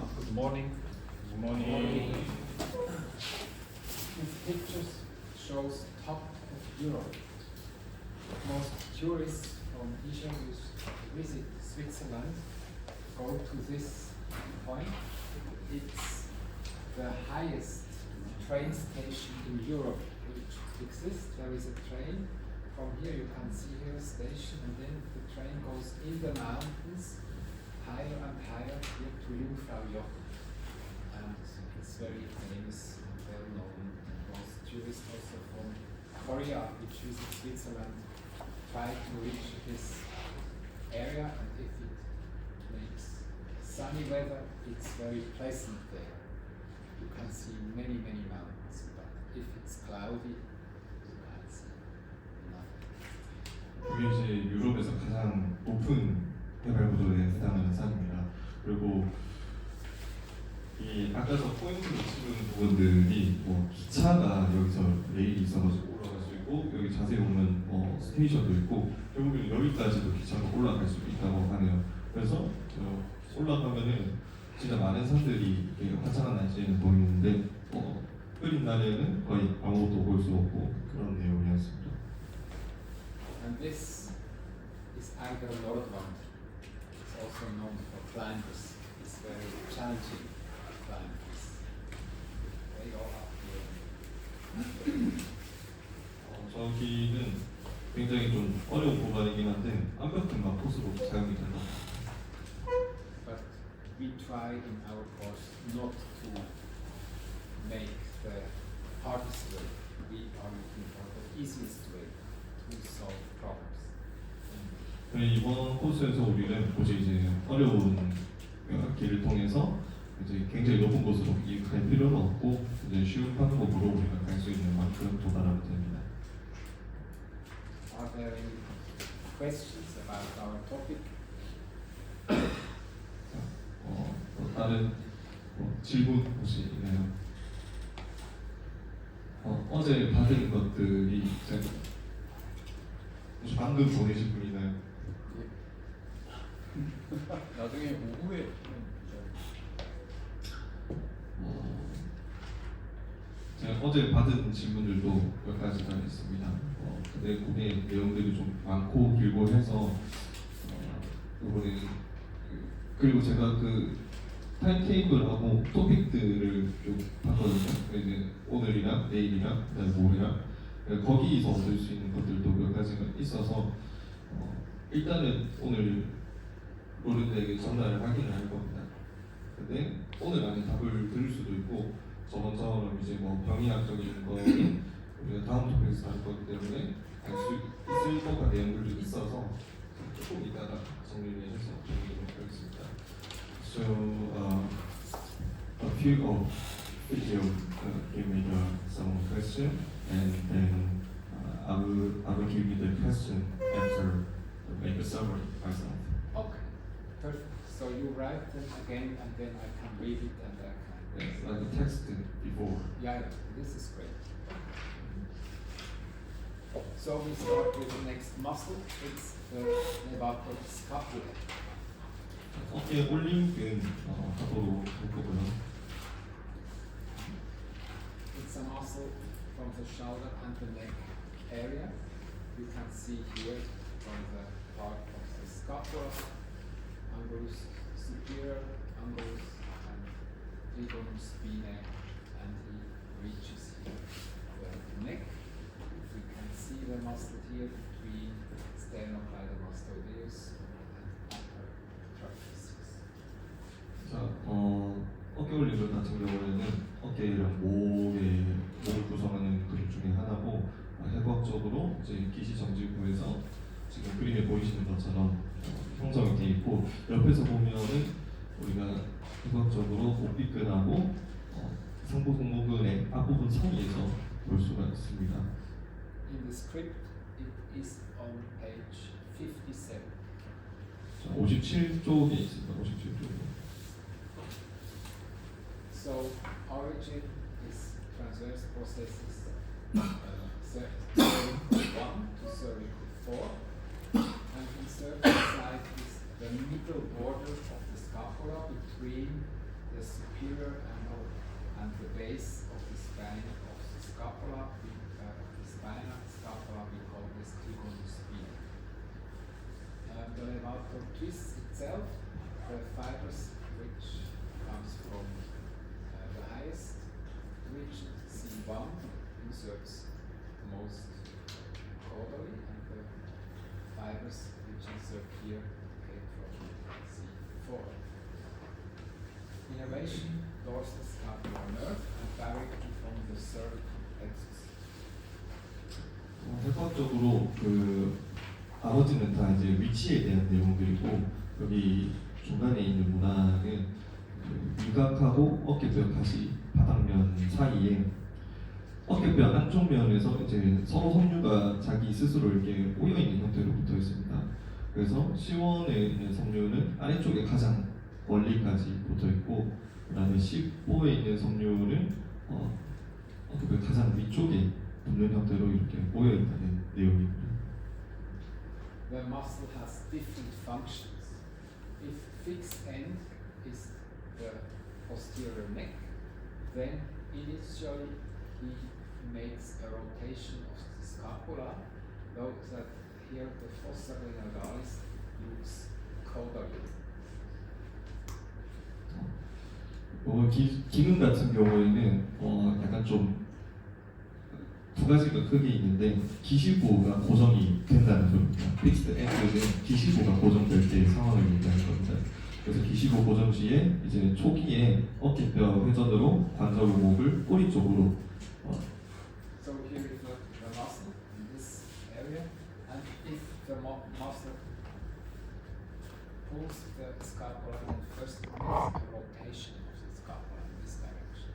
Good morning. Good morning. This picture shows top of Europe. Most tourists from Asia who visit Switzerland go to this point. It's the highest train station in Europe which exists. There is a train. From here you can see here a station, and then the train goes in the mountains higher and higher here to Jungfraujoch. And it's very famous and well known. Most tourists also from Korea, which visit Switzerland, try to reach this area, and if it makes sunny weather, it's very pleasant there. You can see many mountains, but if it's cloudy, you can't see nothing. 이게 이제 유럽에서 가장 높은 해발고도에 해당하는 산입니다. 그리고 이 아까서 포인트로 찍은 부분들이 뭐 기차가 여기서 레일이 있어가지고 올라갈 수 있고, 여기 자세히 보면 뭐 스테이션도 있고, 결국엔 여기까지도 기차가 올라갈 수 있다고 하네요. 그래서 올라가면은 진짜 많은 산들이 이렇게 화창한 날씨에는 보이는데 흐린 날에는 거의 아무것도 볼 수 없고 그런 내용이었습니다. And this is Eiger Nordwand. It's also known for climbers. It's very challenging climbers. They go up here. 저기는 굉장히 좀 어려운 구간이긴 한데 암벽등반 코스로 사용이 된다. But we try in our course not to make the hardest way. We are looking for the easiest way to solve problems. 이번 코스에서 우리는 굳이 이제 어려운 길을 통해서 이제 굉장히 높은 곳으로 갈 필요는 없고 이제 쉬운 방법으로 우리가 갈 수 있는 만큼 도달하면 됩니다. Are there any questions about our topic? 또 다른 질문 혹시 있나요? 어제 받은 것들이 혹시 방금 보내신 분 있나요? 나중에 오후에 제가 어제 받은 질문들도 몇 가지가 있습니다. 근데 그게 내용들이 좀 많고 길고 해서 이번에 그리고 제가 그 타임테이블하고 토픽들을 좀 봤거든요. 이제 오늘이랑 내일이랑 그다음에 모레랑 거기서 얻을 수 있는 것들도 몇 가지가 있어서 일단은 오늘 로렌드에게 전달을 하기는 할 겁니다. 근데 오늘 안에 답을 들을 수도 있고 저번처럼 이제 뭐 병의학적인 거는 우리가 다음 토픽에서 할 거기 때문에 알 수 있을 것 같은 내용들도 있어서 조금 이따가 정리를 해서 드리도록 하겠습니다. So a few of video give me some question, and then I will give you the question after make a summary myself. Okay, perfect. So you write them again, and then I can read it, and I can. Yes, like a text before. Yeah, this is great. So we start with the next muscle. It's the levator scapula. 어깨 올림근 하도록 할 거고요. It's a muscle from the shoulder and the neck area. You can see here from the part of the scapula, angulus superior, angulus, and trigonium spinae, and he reaches here the neck. We can see the muscle here between sternocleidomastoideus and upper trapezius. 자, 어깨 올림근 같은 경우에는 어깨랑 목을 구성하는 근육 중에 하나고 해부학적으로 이제 기시정지부에서 지금 그림에 보이시는 것처럼 형성이 되어 있고, 옆에서 보면은 우리가 해부학적으로 목비근하고 상부 승모근의 앞부분 사이에서 볼 수가 있습니다. In the script, it is on page 57. 자, 57쪽에 있습니다. 57쪽에. So origin is transverse processes 31 to 34, and insert side is the middle border of the scapula between the superior angle and the base of the spine of the scapula. The spina scapula we call this trigonus spina. The levator twist itself, the fibers which comes from the highest region, C1, inserts most caudally, and the fibers which insert here came from C4. Innervation, dorsal scapular nerve, and directly from the cervical plexus. 해부학적으로 그 나머지는 다 이제 위치에 대한 내용들이고 여기 중간에 있는 문화는 그 위각하고 어깨뼈 가시 바닥면 사이에 어깨뼈 안쪽 면에서 이제 서로 섬유가 자기 스스로 이렇게 꼬여 있는 형태로 붙어 있습니다. 그래서 C1에 있는 섬유는 아래쪽에 가장 멀리까지 붙어 있고, 그다음에 C4에 있는 섬유는 어깨뼈 가장 위쪽에 붙는 형태로 이렇게 꼬여 있다는 내용입니다. The muscle has different functions. If fixed end is the posterior neck, then initially he makes a rotation of the scapula, though that here the fossa glenoidalis looks caudally. 기능 같은 경우에는 약간 좀 두 가지가 크게 있는데, 기시부가 고정이 된다는 소리입니다. Fixed end는 기시부가 고정될 때의 상황을 얘기하는 겁니다. 그래서 기시부 고정 시에 이제 초기에 어깨뼈 회전으로 관절 오목을 꼬리 쪽으로 So here is the muscle in this area, and if the muscle pulls the scapula, then first makes a rotation of the scapula in this direction.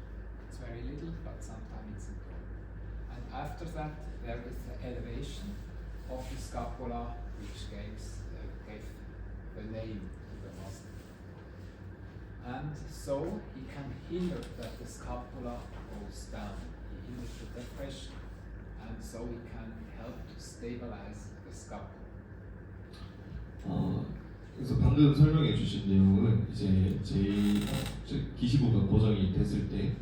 It's very little, but sometimes it's important. And after that, there is the elevation of the scapula, which gave the name to the muscle. And so he can hinder that the scapula goes down. He hinders the depression, and so he can help to stabilize the scapula. 그래서 방금 설명해 주신 내용은 이제 기시부가 고정이 됐을 때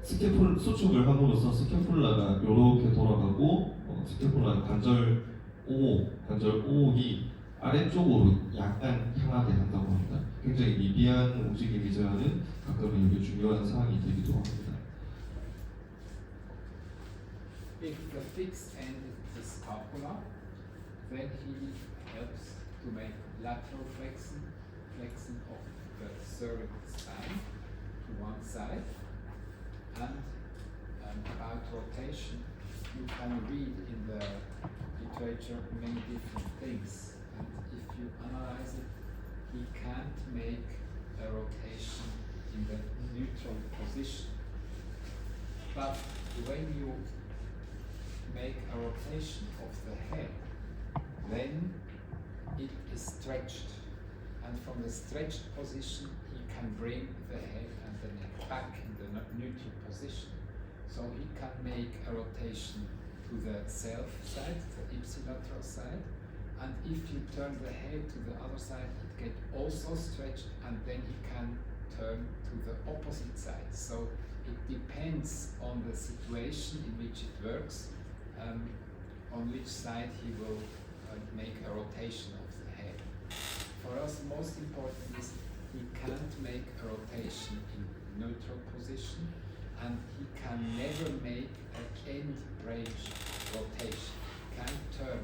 수축을 함으로써 스캐폴라가 이렇게 돌아가고 스캐폴라 관절 오목이 아래쪽으로 약간 향하게 한다고 합니다. 굉장히 미비한 움직임이지만은 가끔은 이게 중요한 사항이 되기도 합니다. If the fixed end is the scapula, then he helps to make lateral flexion of the cervical spine to one side. And about rotation, you can read in the literature many different things. And if you analyze it, he can't make a rotation in the neutral position. But when you make a rotation of the head, then it is stretched. And from the stretched position, he can bring the head and the neck back in the neutral position. So he can make a rotation to the self side, the ipsilateral side, and if you turn the head to the other side, it gets also stretched, and then he can turn to the opposite side. So it depends on the situation in which it works, on which side he will make a rotation of the head. For us, most important is he can't make a rotation in neutral position, and he can never make an end range rotation. He can't turn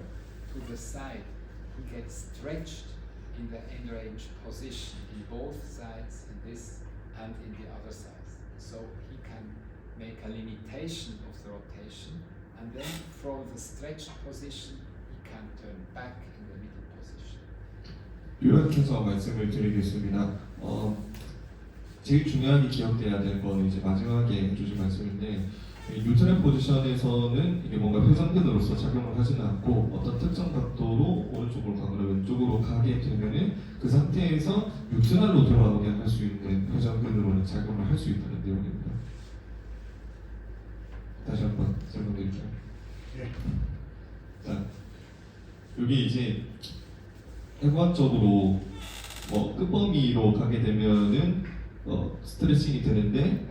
to the side. He gets stretched in the end range position in both sides, in this and in the other sides. So he can make a limitation of the rotation, and then from the stretched position he can turn back in the middle position. 요약해서 말씀을 드리겠습니다. 제일 중요하게 기억돼야 될 거는 이제 마지막에 해주신 말씀인데, 뉴트럴 포지션에서는 이게 뭔가 회전근으로서 작용을 하지는 않고 어떤 특정 각도로 오른쪽으로 가거나 왼쪽으로 가게 되면은 그 상태에서 뉴트럴로 돌아오게 할 수 있는 회전근으로는 작용을 할 수 있다는 내용입니다. 다시 한번 설명드릴까요? 자, 여기 이제 해부학적으로 끝범위로 가게 되면은 스트레칭이 되는데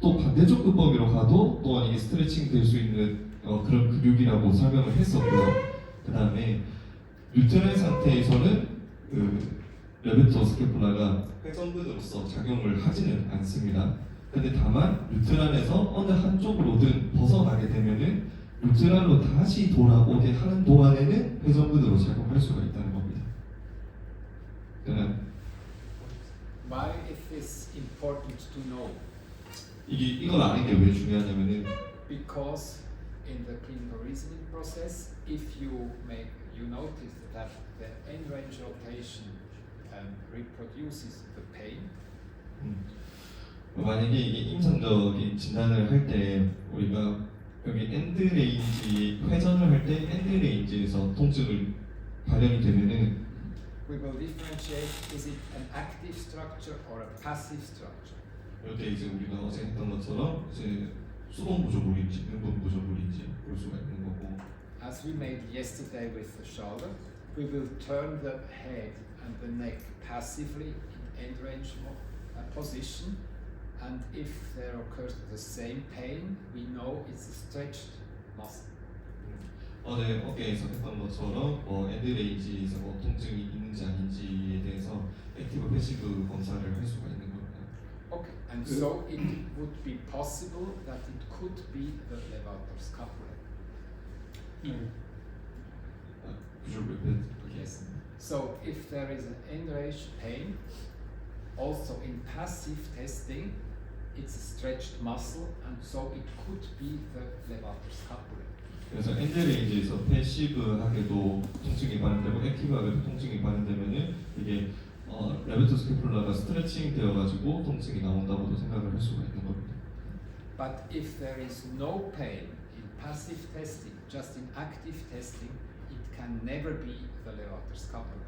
또 반대쪽 끝범위로 가도 또한 이게 스트레칭이 될 수 있는 그런 근육이라고 설명을 했었고요. 그 다음에 뉴트럴 상태에서는 레베토 스캐폴라가 회전근으로서 작용을 하지는 않습니다. 근데 다만 뉴트럴에서 어느 한쪽으로든 벗어나게 되면은 뉴트럴로 다시 돌아오게 하는 동안에는 회전근으로 작용할 수가 있다는 겁니다. 그러면 Why is this important to know? 이걸 아는 게 왜 중요하냐면은 Because in the clinical reasoning process, if you notice that the end range rotation reproduces the pain, 만약에 이게 임상적인 진단을 할 때 우리가 여기 엔드 레인지 회전을 할 때 엔드 레인지에서 통증을 발현이 되면은 we will differentiate is it an active structure or a passive structure. 이렇게 이제 우리가 어제 했던 것처럼 이제 수동 구조물인지 능동 구조물인지 볼 수가 있는 거고. As we made yesterday with the shoulder, we will turn the head and the neck passively in end range position, and if there occurs the same pain, we know it's a stretched muscle. 어제 어깨에서 했던 것처럼 엔드 레인지에서 통증이 있는지 아닌지에 대해서 액티브 패시브 검사를 할 수가 있는 겁니다. Okay, and so it would be possible that it could be the levator scapulae. Could you repeat? Yes. So if there is an end range pain, also in passive testing, it's a stretched muscle, and so it could be the levator scapulae. 그래서 엔드 레인지에서 패시브하게도 통증이 발현되고 액티브하게도 통증이 발현되면은 이게 레베토 스캐폴라가 스트레칭 되어가지고 통증이 나온다고도 생각을 할 수가 있는 겁니다. But if there is no pain in passive testing, just in active testing, it can never be the levator scapulae.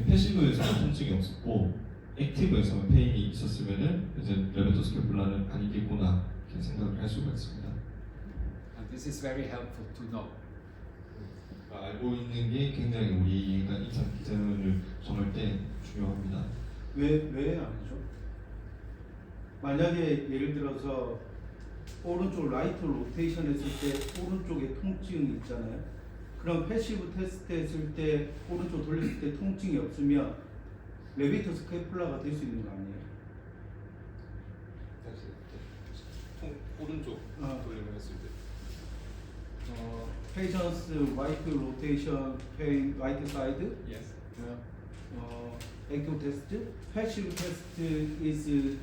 패시브에서는 통증이 없었고 액티브에서는 페인이 있었으면은 이제 레베토 스캐폴라는 아니겠구나 이렇게 생각을 할 수가 있습니다. And this is very helpful to know. 알고 있는 게 굉장히 우리가 임상 기전을 정할 때 중요합니다. 왜 아니죠? 만약에 예를 들어서 오른쪽 라이트 로테이션 했을 때 오른쪽에 통증이 있잖아요. 그럼 패시브 테스트 했을 때 오른쪽 돌렸을 때 통증이 없으면 레베이터 스캐폴라가 될 수 있는 거 아니에요? 오른쪽 돌림을 했을 때 patient's right rotation pain right side. Yes. Active test. Passive test is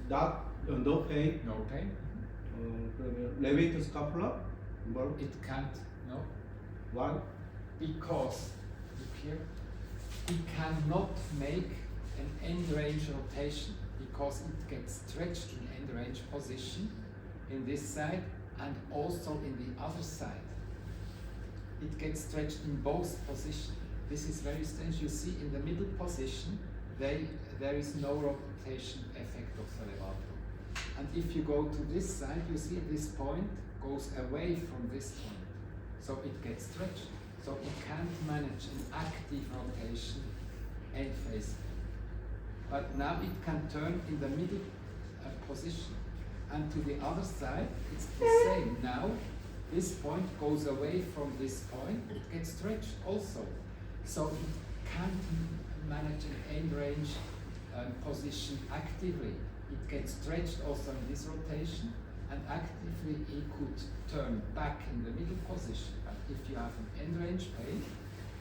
not no pain. No pain. 그러면 levator scapula. 뭘? It can't. No. Why? Because look here, it cannot make an end range rotation because it gets stretched in end range position in this side and also in the other side. It gets stretched in both positions. This is very strange. You see in the middle position, there is no rotation effect of the levator. And if you go to this side, you see this point goes away from this point. So it gets stretched. So it can't manage an active rotation end face. But now it can turn in the middle position. And to the other side, it's the same. Now, this point goes away from this point, it gets stretched also. So it can't manage an end range position actively. It gets stretched also in this rotation, and actively it could turn back in the middle position. But if you have an end range pain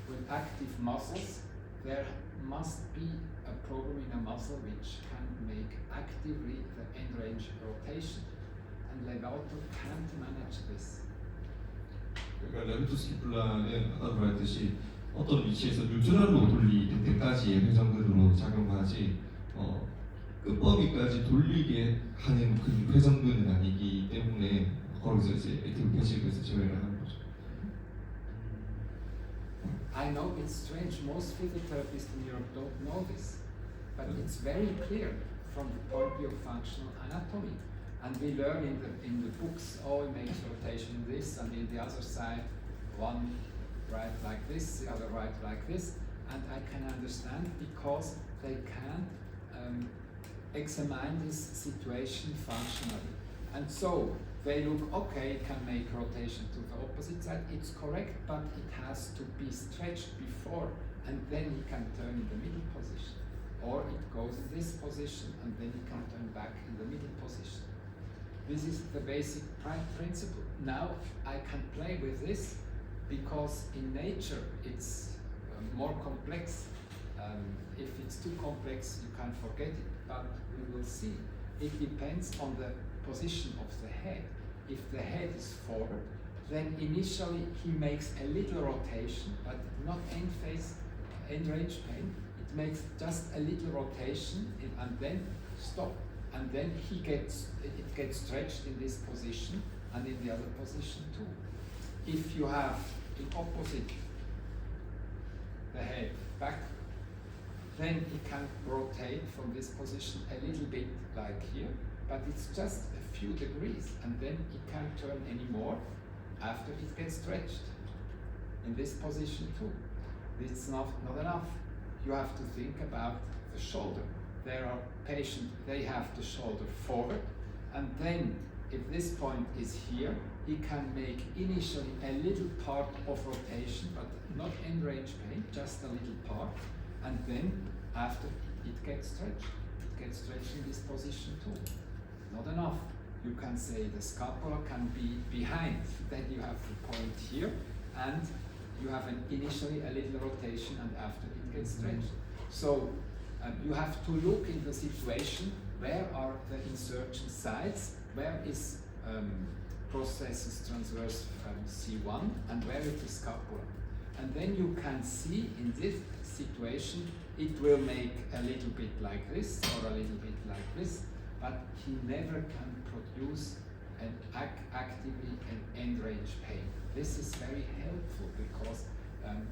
with active muscles, there must be a problem in a muscle which can make actively the end range rotation, and levator can't manage this. 그러니까 레베토 스캐폴라는 아까 말했듯이 어떤 위치에서 뉴트럴로 돌리는 데까지의 회전근으로 작용하지 끝범위까지 돌리게 하는 그 회전근은 아니기 때문에 거기서 이제 액티브 패시브에서 제외를 하는 거죠. I know it's strange, most physiotherapists in Europe don't know this, but it's very clear from the point of view of functional anatomy. And we learn in the books, it makes rotation this, and in the other side, one right like this, the other right like this. and I can understand because they can't examine this situation functionally. And so they look, okay, it can make rotation to the opposite side, it's correct, but it has to be stretched before, and then it can turn in the middle position. Or it goes in this position, and then it can turn back in the middle position. This is the basic principle. Now I can play with this because in nature it's more complex. If it's too complex, you can forget it, but we will see. It depends on the position of the head. If the head is forward, then initially he makes a little rotation, but not end phase, end range pain. It makes just a little rotation and then stop. And then it gets stretched in this position and in the other position too. If you have in opposite the head back, then it can rotate from this position a little bit like here, but it's just a few degrees, and then it can't turn anymore after it gets stretched in this position too. It's not enough. You have to think about the shoulder. There are patients, they have the shoulder forward, and then if this point is here, he can make initially a little part of rotation, but not end range pain, just a little part, and then after it gets stretched. It gets stretched in this position too. Not enough. You can say the scapula can be behind, then you have the point here, and you have initially a little rotation, and after it gets stretched. So you have to look in the situation, where are the insertion sites, where is processus transverse C1, and where is the scapula. And then you can see in this situation, it will make a little bit like this, or a little bit like this, but he never can produce actively an end range pain. This is very helpful because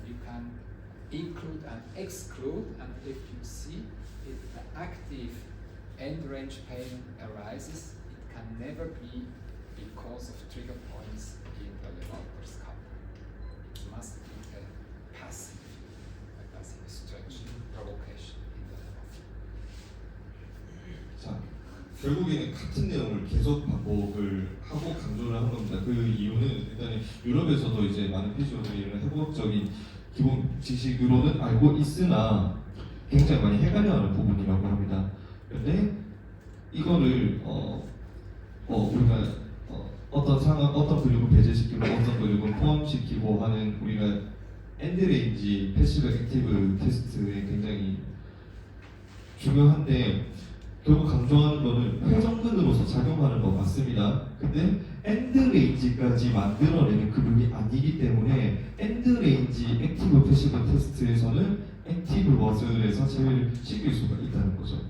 you can include and exclude, and if you see if the active end range pain arises, it can never be because of trigger points in the levator scapula. It must be a passive stretch provocation in the levator. 자, 결국에는 같은 내용을 계속 반복을 하고 강조를 한 겁니다. 그 이유는 일단 유럽에서도 이제 많은 피지오들이 이런 해부학적인 기본 지식으로는 알고 있으나 굉장히 많이 헷갈려하는 부분이라고 합니다. 그런데 이거를 우리가 어떤 상황, 어떤 근육을 배제시키고 어떤 근육을 포함시키고 하는 우리가 엔드레인지 패시브 액티브 테스트에 굉장히 중요한데 결국 강조하는 거는 회전근으로서 작용하는 거 맞습니다. 근데 엔드레인지까지 만들어내는 근육이 아니기 때문에 엔드레인지 액티브 패시브 테스트에서는 액티브 머슬에서 제외를 시킬 수가 있다는 거죠.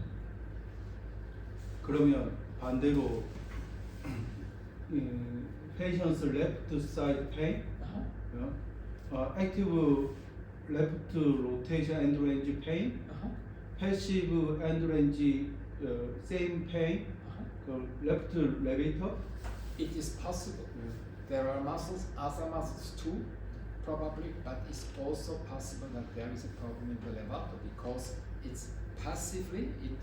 그러면 반대로 patient's left side pain, active left rotation end range pain, passive end range same pain, left levator. It is possible. There are muscles, other muscles too, probably, but it's also possible that there is a problem in the levator because it's passively, it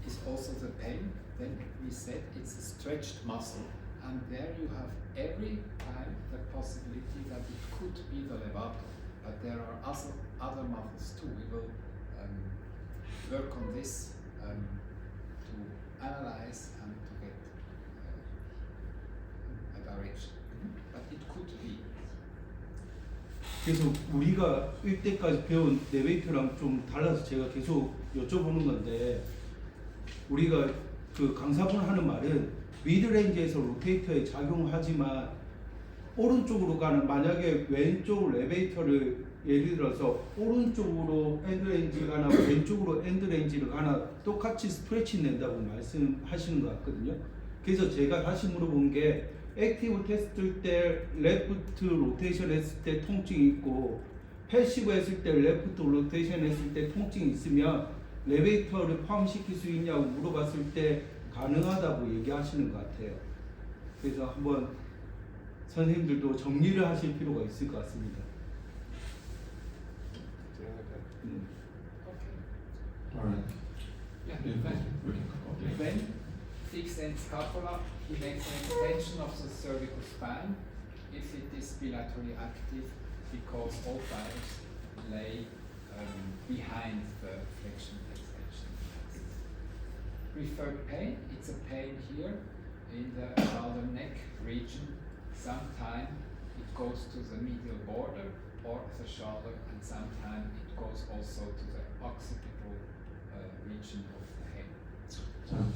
is also the pain. Then we said it's a stretched muscle, and there you have every time the possibility that it could be the levator, but there are also other muscles too. We will work on this to analyze and to get a direction, but it could be. 그래서 우리가 이때까지 배운 레베이터랑 좀 달라서 제가 계속 여쭤보는 건데, 우리가 그 강사분 하는 말은 미드레인지에서 로테이터에 작용하지만 오른쪽으로 가는, 만약에 왼쪽 레베이터를 예를 들어서 오른쪽으로 엔드레인지가 가나 왼쪽으로 엔드레인지를 가나 똑같이 스트레칭 낸다고 말씀하시는 것 같거든요. 그래서 제가 다시 물어본 게, 액티브 테스트 때 레프트 로테이션 했을 때 통증이 있고 패시브 했을 때 레프트 로테이션 했을 때 통증이 있으면 레베이터를 포함시킬 수 있냐고 물어봤을 때 가능하다고 얘기하시는 것 같아요. 그래서 한번 선생님들도 정리를 하실 필요가 있을 것 같습니다. Okay. Alright. Yeah. Beautiful. Then, We can continue. then fixed end scapula, he makes an extension of the cervical spine if it is bilaterally active, because all fibers lay behind the flexion extension axis. Preferred pain, it's a pain here in the shoulder neck region. Sometimes it goes to the medial border or the shoulder, and sometimes it goes also to the occipital region of the head. 자,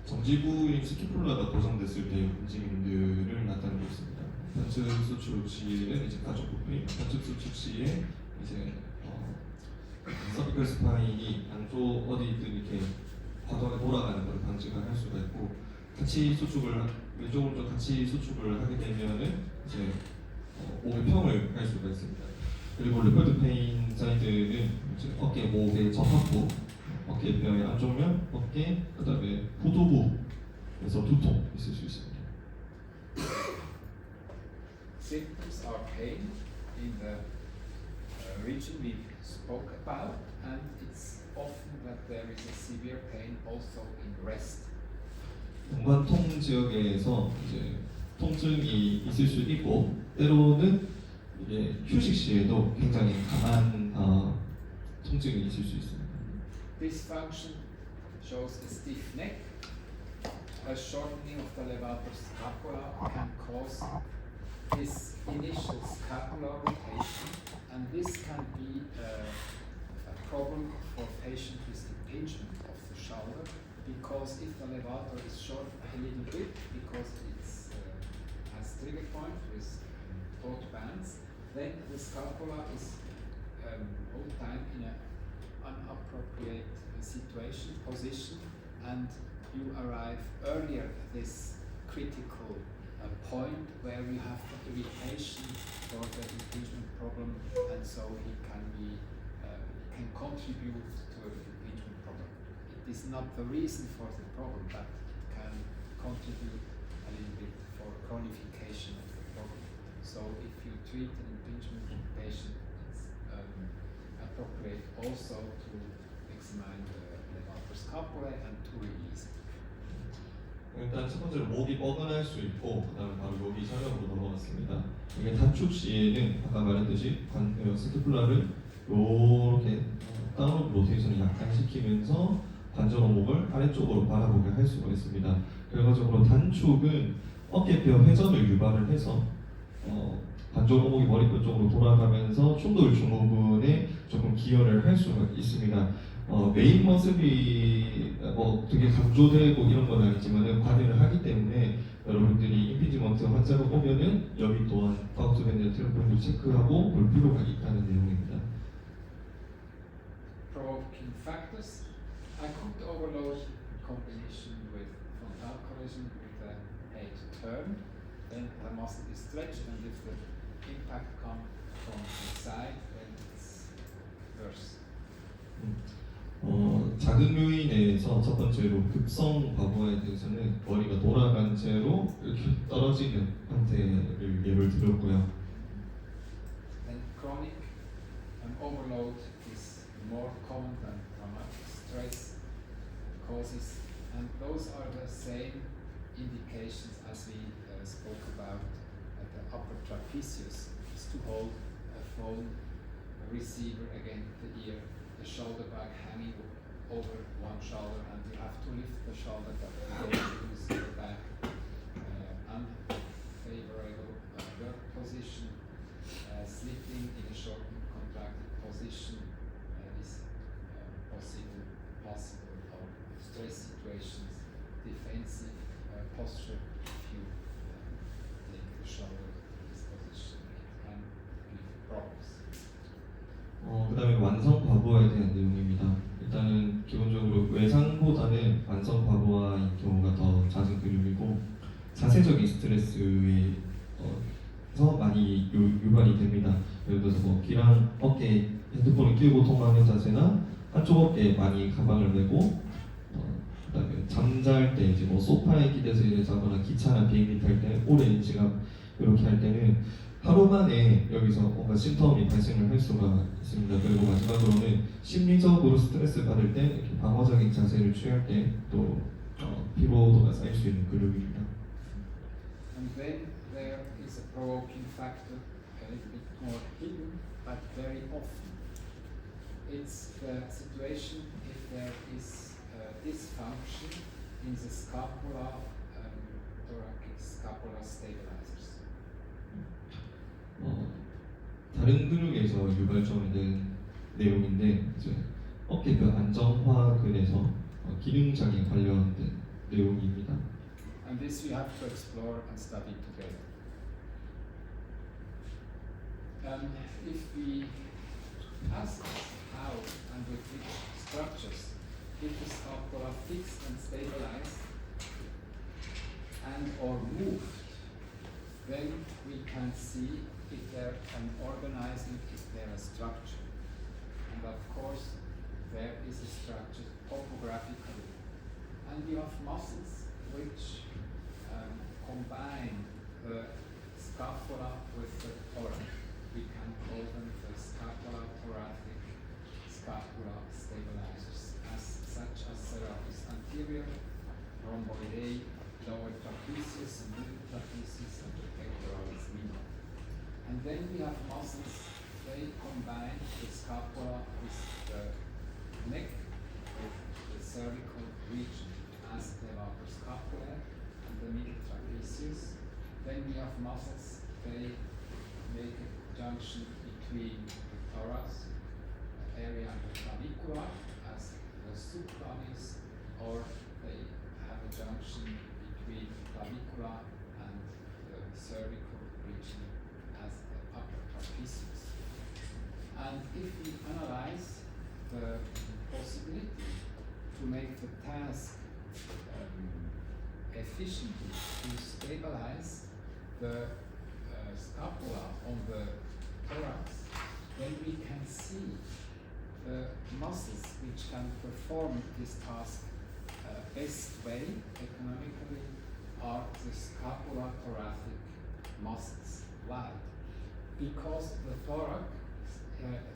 정지부인 스키폴라가 고정됐을 때 움직임들을 나타내고 있습니다. 편측 수축 시에는 이제 가죽 부분이, 편측 수축 시에 이제 서비컬 스파인이 양쪽 어디든 이렇게 과도하게 돌아가는 것을 방지를 할 수가 있고, 같이 수축을 왼쪽 오른쪽 같이 수축을 하게 되면은 이제 목의 평을 할 수가 있습니다. 그리고 레퍼드 페인 사이드는 이제 어깨, 목의 접합부, 어깨 뼈의 안쪽면, 어깨, 그다음에 후두부에서 두통 있을 수 있습니다. Symptoms are pain in the region we spoke about, and it's often that there is a severe pain also in rest. 동관통 지역에서 이제 통증이 있을 수 있고, 때로는 이게 휴식 시에도 굉장히 강한 통증이 있을 수 있습니다. Dysfunction shows a stiff neck. A shortening of the levator scapula can cause this initial scapular rotation, and this can be a problem for patients with impingement of the shoulder, because if the levator is short a little bit, because it's has trigger point with taut bands, then the scapula is all the time in an inappropriate position, and you arrive earlier at this critical point where you have the irritation for the impingement problem, and so he can contribute to an impingement problem. It is not the reason for the problem, but it can contribute a little bit for chronification of the problem. So if you treat an impingement patient, it's appropriate also to examine the levator scapulae and to release it. 일단 첫 번째로 목이 뻐근할 수 있고, 그다음에 바로 여기 설명으로 넘어갔습니다. 이게 단축 시에는 아까 말했듯이 스티플라를 이렇게 다운로드 로테이션을 약간 시키면서 관절 오목을 아래쪽으로 바라보게 할 수가 있습니다. 결과적으로 단축은 어깨뼈 회전을 유발을 해서 관절 오목이 머리뼈 쪽으로 돌아가면서 충돌 증후군에 조금 기여를 할 수가 있습니다. 메인 머슬이 되게 강조되고 이런 건 아니지만은 관여를 하기 때문에 여러분들이 임피지먼트 환자가 오면은 여기 또한 가우트벤 트럼프를 체크하고 볼 필요가 있다는 내용입니다. Provoking factors. Acute overload in combination with frontal collision with the head turn, then the muscle is stretched, and if the impact comes from the side, then it's worse. 작은 요인에서 첫 번째로 급성 과부하에 대해서는 머리가 돌아간 채로 이렇게 떨어지는 형태를 예를 들었고요. Then chronic overload is more common than traumatic stress causes, and those are the same indications as we spoke about at the upper trapezius, is to hold a phone receiver against the ear, the shoulder bag hanging over one shoulder, and you have to lift the shoulder back to use the back. Unfavorable work position, sleeping in a shortened contracted position is possible, or stress situations, defensive posture. If you take the shoulder to this position, it can give problems. 그다음에 완성 과부하에 대한 내용입니다. 일단은 기본적으로 외상보다는 완성 과부하인 경우가 더 잦은 그림이고, 자세적인 스트레스에서 많이 유발이 됩니다. 예를 들어서 귀랑 어깨에 핸드폰을 끼고 통화하는 자세나 한쪽 어깨에 많이 가방을 메고, 그다음에 잠잘 때 이제 소파에 기대서 자거나 기차나 비행기 탈 때 오래 지갑 이렇게 할 때는 하루 만에 여기서 뭔가 심텀이 발생을 할 수가 있습니다. 그리고 마지막으로는 심리적으로 스트레스 받을 때 이렇게 방어적인 자세를 취할 때 또 피로도가 쌓일 수 있는 근육입니다. And then there is a provoking factor, a little bit more hidden, but very often. It's the situation if there is dysfunction in the scapula, thoracic scapula stabilizers. 다른 근육에서 유발점이 된 내용인데 이제 어깨뼈 안정화근에서 기능장애 관련된 내용입니다. And this we have to explore and study together. If we ask how and with which structures if the scapula fixed and stabilized and or moved, then we can see if there an organizing, if there a structure. And of course, there is a structure topographically. And we have muscles which combine the scapula with the thorax. We can call them the scapula-thoracic scapula stabilizers, such as serratus anterior, rhomboideae, lower trapezius and middle trapezius, and the pectoralis minor. And then we have muscles, they combine the scapula with the neck, with the cervical region, as the upper scapula and the middle trapezius. Then we have muscles, they make a junction between the thorax area and the clavicula, as the subclavis, or they have a junction between clavicula and the cervical region as the upper trapezius. And if we analyze the possibility to make the task efficiently to stabilize the scapula on the thorax, then we can see the muscles which can perform this task best way economically are the scapula-thoracic muscles. Why? Because the thorax,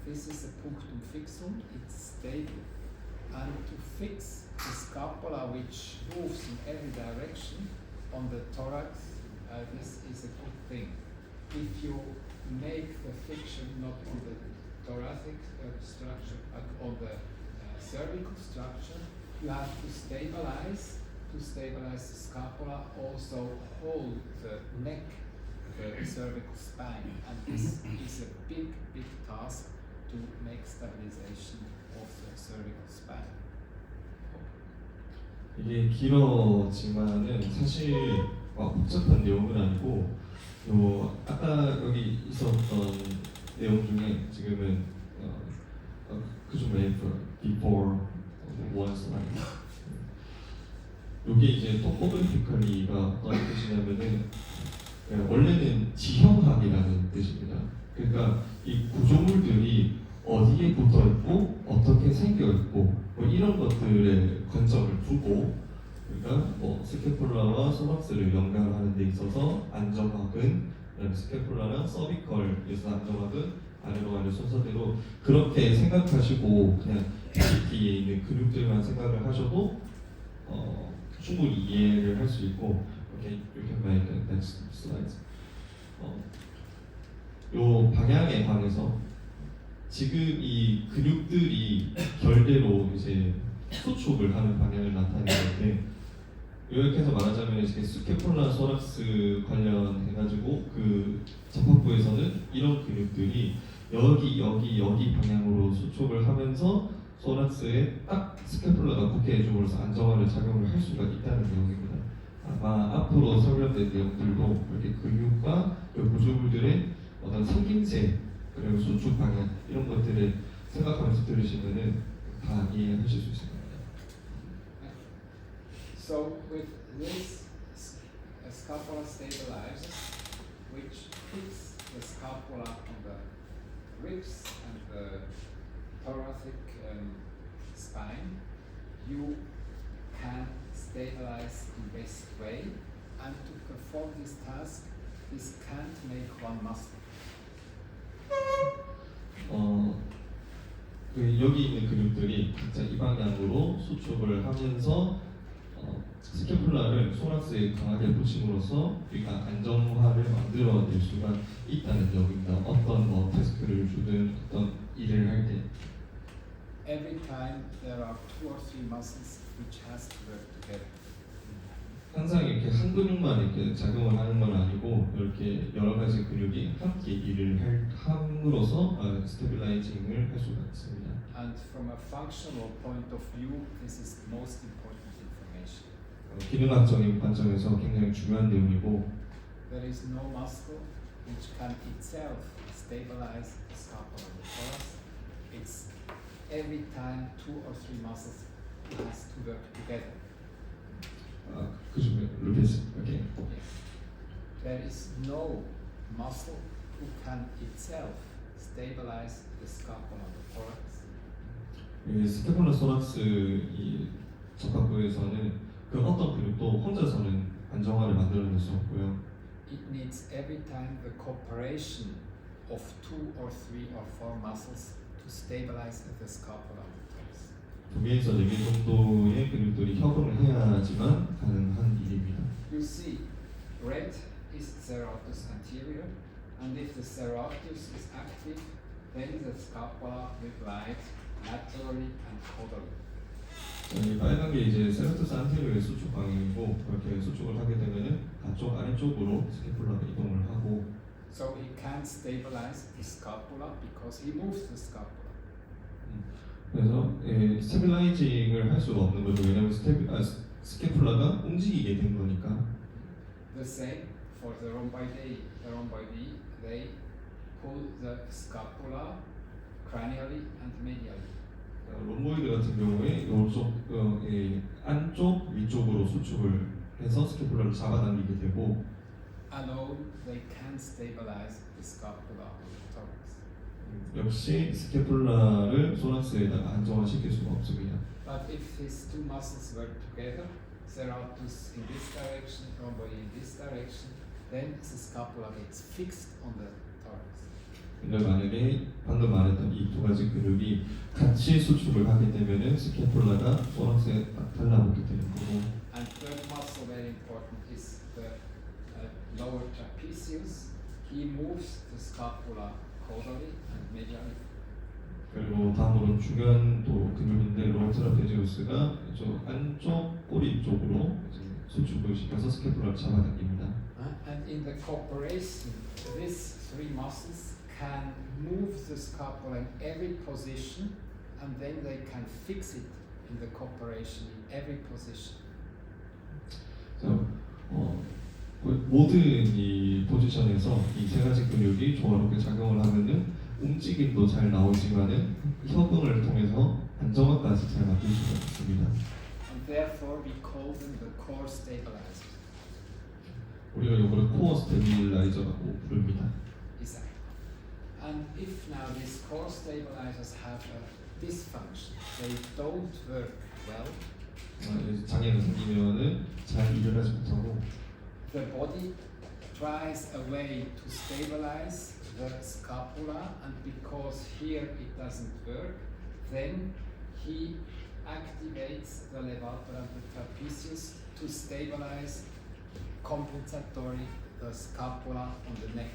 this is a punctum fixum, it's stable. And to fix the scapula which moves in every direction on the thorax, this is a good thing. If you make the friction not on the thoracic structure but on the cervical structure, you have to stabilize the scapula, also hold the neck, the cervical spine, and this is a big task to make stabilization of the cervical spine. 이게 길어지만은 사실 복잡한 내용은 아니고 아까 여기 있었던 내용 중에 지금은 could you wait for before one slide? 이게 이제 토포그래피컬리가 어떤 뜻이냐면은 원래는 지형학이라는 뜻입니다. 그러니까 이 구조물들이 어디에 붙어 있고 어떻게 생겨 있고 뭐 이런 것들에 관점을 두고, 그러니까 뭐 스캐폴라와 소막스를 연결하는 데 있어서 안정학은, 그다음에 스캐폴라랑 서비컬에서 안정학은 아래로 가는 순서대로 그렇게 생각하시고 그냥 뒤에 있는 근육들만 생각을 하셔도 충분히 이해를 할 수 있고. Okay, you can make the next slides. 요 방향에 관해서 지금 이 근육들이 결대로 이제 수축을 하는 방향을 나타내는데, 요약해서 말하자면 이제 스캐폴라 소락스 관련해가지고 그 접합부에서는 이런 근육들이 여기 방향으로 수축을 하면서 소락스에 딱 스캐폴라가 붙게해줌으로써 안정화를 작용을 할 수가 있다는 내용입니다. 아마 앞으로 설명된 내용들도 이렇게 근육과 그 구조물들의 어떤 생김새, 그리고 수축 방향 이런 것들을 생각하면서 들으시면은 다 이해하실 수 있을 겁니다. So with this scapula stabilizers, which fix the scapula on the ribs and the thoracic spine, you can stabilize in best way. And to perform this task, this can't make one muscle. 여기 있는 근육들이 각자 이 방향으로 수축을 하면서 스캐플라를 소라스에 강하게 붙임으로써 우리가 안정화를 만들어낼 수가 있다는 점입니다. 어떤 태스크를 주든 어떤 일을 할 때 Every time there are 2 or 3 muscles which has to work together. 항상 이렇게 한 근육만 이렇게 작용을 하는 건 아니고 이렇게 여러 가지 근육이 함께 일을 함으로써 스테빌라이징을 할 수가 있습니다. And from a functional point of view, this is the most important information. 기능학적인 관점에서 굉장히 중요한 내용이고 There is no muscle which can itself stabilize the scapula and the thorax. It's every time 2 or 3 muscles has to work together. could you repeat again? Yes. There is no muscle who can itself stabilize the scapula and the thorax. 이 스테플라 소락스 이 적합부에서는 그 어떤 근육도 혼자서는 안정화를 만들어낼 수 없고요. It needs every time the cooperation of 2 or 3 or 4 muscles to stabilize the scapula and the thorax. 2개에서 4개 정도의 근육들이 협응을 해야지만 가능한 일입니다. You see, red is serratus anterior, and if the serratus is active, then the scapula will glide laterally and caudally. 이 빨간 게 이제 세라투스 안테리어의 수축 방향이고 그렇게 수축을 하게 되면은 가쪽 아래쪽으로 스캐플라가 이동을 하고 So he can't stabilize the scapula because he moves the scapula. 그래서 스테빌라이징을 할 수가 없는 거죠. 왜냐하면 스캐플라가 움직이게 된 거니까. The same for the rhomboideae. The rhomboideae, they pull the scapula cranially and medially. 롬보이드 같은 경우에 이쪽 안쪽 위쪽으로 수축을 해서 스캐플라를 잡아당기게 되고 Alone, they can't stabilize the scapula and the thorax. 역시 스캐플라를 소라스에다가 안정화시킬 수가 없습니다. But if these 2 muscles work together, serratus in this direction, rhomboid in this direction, then the scapula gets fixed on the thorax. 근데 만약에 방금 말했던 이 2가지 근육이 같이 수축을 하게 되면은 스캐플라가 소라스에 딱 달라붙게 되는 거고. And third muscle very important is the lower trapezius. He moves the scapula caudally and medially. 그리고 다음으로 중요한 또 근육인데 로어 트라페지우스가 저 안쪽 꼬리 쪽으로 이제 수축을 시켜서 스캐플라를 잡아당깁니다. And in the cooperation, these 3 muscles can move the scapula in every position, and then they can fix it in the cooperation in every position. 그래서 모든 이 포지션에서 이 3가지 근육이 조화롭게 작용을 하면은 움직임도 잘 나오지만은 협응을 통해서 안정화까지 잘 만들 수가 있습니다. And therefore, we call them the core stabilizers. 우리가 이거를 코어 스테빌라이저라고 부릅니다. Exactly. And if now these core stabilizers have a dysfunction, they don't work well, 장애가 생기면은 잘 일을 하지 못하고 the body tries a way to stabilize the scapula, and because here it doesn't work, then he activates the levator and the trapezius to stabilize compensatory the scapula on the neck.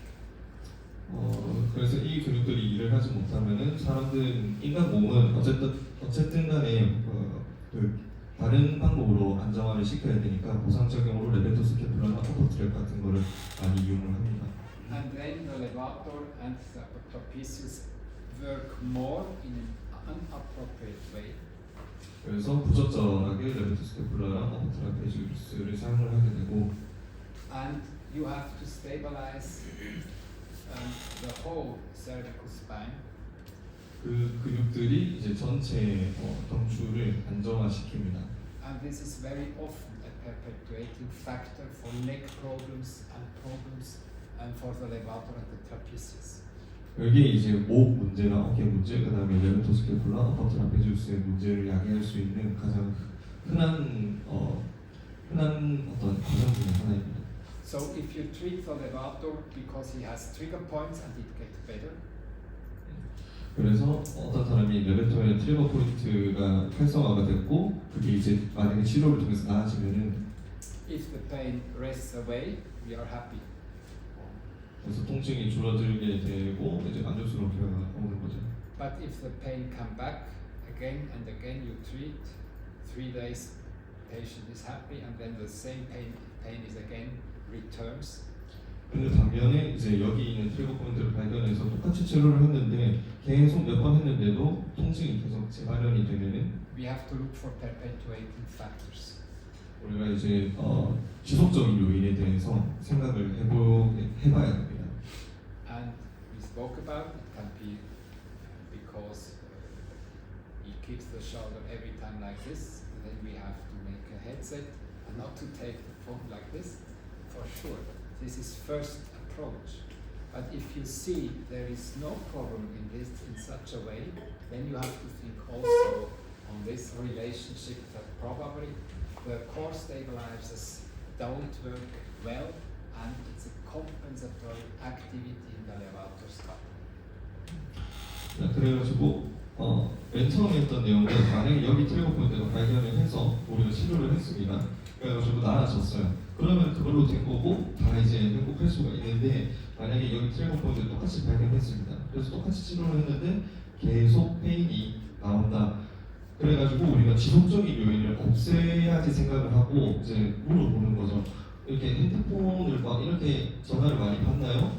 그래서 이 근육들이 일을 하지 못하면은 사람들 인간 몸은 어쨌든 간에 그 다른 방법으로 안정화를 시켜야 되니까 보상적용으로 레베토 스캐플라나 어퍼트랩 같은 거를 많이 이용을 합니다. And then the levator and the trapezius work more in an inappropriate way. 그래서 부적절하게 레베토 스캐플라랑 어퍼트라페지우스를 사용을 하게 되고 And you have to stabilize the whole cervical spine. 그 근육들이 이제 전체 경추를 안정화시킵니다. And this is very often a perpetuating factor for neck problems and for the levator and the trapezius. 여기에 이제 목 문제나 어깨 문제, 그다음에 레베토 스캐플라, 어퍼트라페지우스의 문제를 야기할 수 있는 가장 흔한 어떤 과정 중에 하나입니다. So if you treat the levator because he has trigger points and it gets better, 그래서 어떤 사람이 레베토의 트리거 포인트가 활성화가 됐고 그게 이제 만약에 치료를 통해서 나아지면은 If the pain rests away, we are happy. 그래서 통증이 줄어들게 되고 이제 만족스럽게 오는 거죠. But if the pain come back again and again, you treat 3 days, patient is happy, and then the same pain is again returns. 근데 반면에 이제 여기 있는 트리거 포인트를 발견해서 똑같이 치료를 했는데 계속 몇 번 했는데도 통증이 계속 재발현이 되면은 We have to look for perpetuating factors. 우리가 이제 지속적인 요인에 대해서 생각을 해봐야 됩니다. And we spoke about it can be because he keeps the shoulder every time like this. Then we have to make a headset and not to take the phone like this. For sure, this is first approach. But if you see there is no problem in this in such a way, then you have to think also on this relationship that probably the core stabilizers don't work well, and it's a compensatory activity in the levator scapula. 그래가지고 맨 처음에 했던 내용은 만약에 여기 트리거 포인트가 발견을 해서 우리가 치료를 했습니다. 그래가지고 나아졌어요. 그러면 그걸로 된 거고 다 이제 회복할 수가 있는데 만약에 여기 트리거 포인트 똑같이 발견했습니다. 그래서 똑같이 치료를 했는데 계속 페인이 나온다. 그래가지고 우리가 지속적인 요인을 없애야지 생각을 하고 이제 물어보는 거죠. 이렇게 핸드폰을 막 이렇게 전화를 많이 받나요?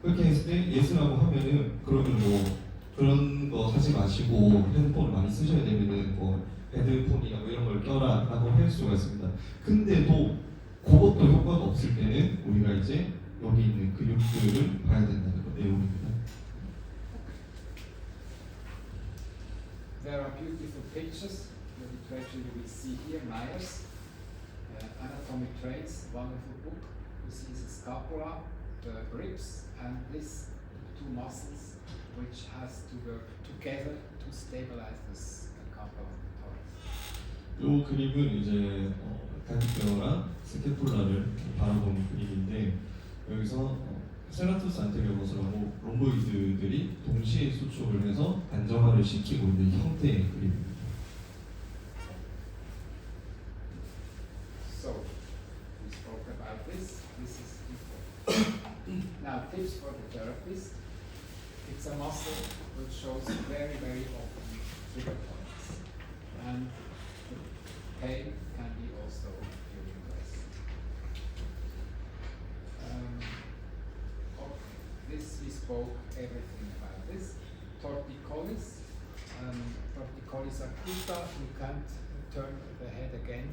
그렇게 했을 때 예스라고 하면은 그러면 뭐 그런 거 하지 마시고 핸드폰을 많이 쓰셔야 되면은 뭐 헤드폰이나 뭐 이런 걸 껴라라고 할 수가 있습니다. 근데도 그것도 효과가 없을 때는 우리가 이제 여기 있는 근육들을 봐야 된다는 내용입니다. There are beautiful pictures. The literature you will see here, Myers, Anatomic Traits, wonderful book. You see the scapula, the ribs, and these two muscles, which has to work together to stabilize the scapula of the thorax. 이 그림은 이제 간직뼈랑 스캐폴라를 바라보는 그림인데 여기서 세라토스 안테리어머스라고 롬보이드들이 동시에 수축을 해서 안정화를 시키고 있는 형태의 그림입니다. So, we spoke about this. This is important. Now, tips for the therapist. It's a muscle which shows very, very often trigger points. And the pain can be also during rest. Okay, this we spoke everything about this. Torticollis. Torticollis acuta, you can't turn the head again.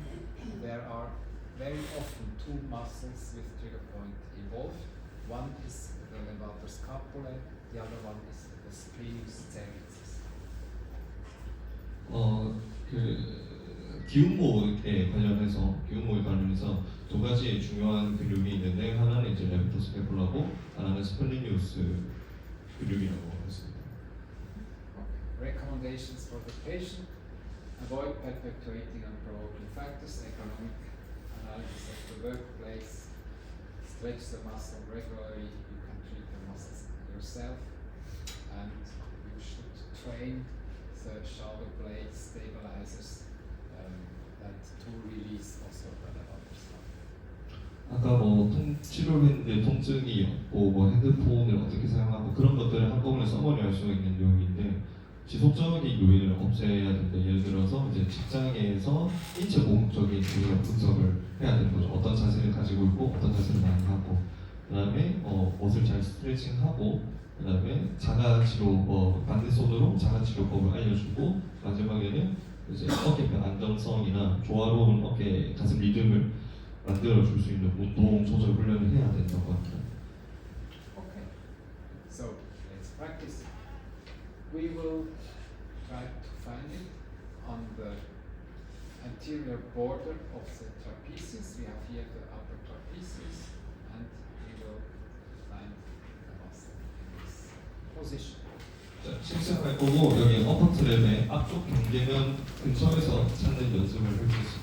There are very often two muscles with trigger point involved. One is the levator scapulae, the other one is the splenius cervicis. 기운모에 관련해서 두 가지 중요한 근육이 있는데 하나는 이제 레베토 스캐폴라고 하나는 스플리니우스 근육이라고 했습니다. Recommendations for the patient: avoid perpetuating unprovoking factors, economic analysis of the workplace, stretch the muscle regularly, you can treat the muscles yourself, and you should train the shoulder blade stabilizers that to release also the levator scapula. 아까 뭐 치료를 했는데 통증이 없고 뭐 핸드폰을 어떻게 사용하고 그런 것들을 한꺼번에 써머리할 수 있는 내용인데 지속적인 요인을 없애야 된다. 예를 들어서 이제 직장에서 인체 공학적인 우리가 분석을 해야 되는 거죠. 어떤 자세를 가지고 있고 어떤 자세를 많이 하고 그다음에 옷을 잘 스트레칭하고 그다음에 자가치료 반대손으로 자가치료법을 알려주고 마지막에는 이제 어깨 안정성이나 조화로운 어깨 가슴 리듬을 만들어줄 수 있는 운동 조절 훈련을 해야 된다고 합니다. Okay, so let's practice. We will try to find it on the anterior border of the trapezius. We have here the upper trapezius, and we will find the muscle in this position. 자, 실습할 거고 여기 어퍼 트랩의 앞쪽 경계면 근처에서 찾는 연습을 해보겠습니다.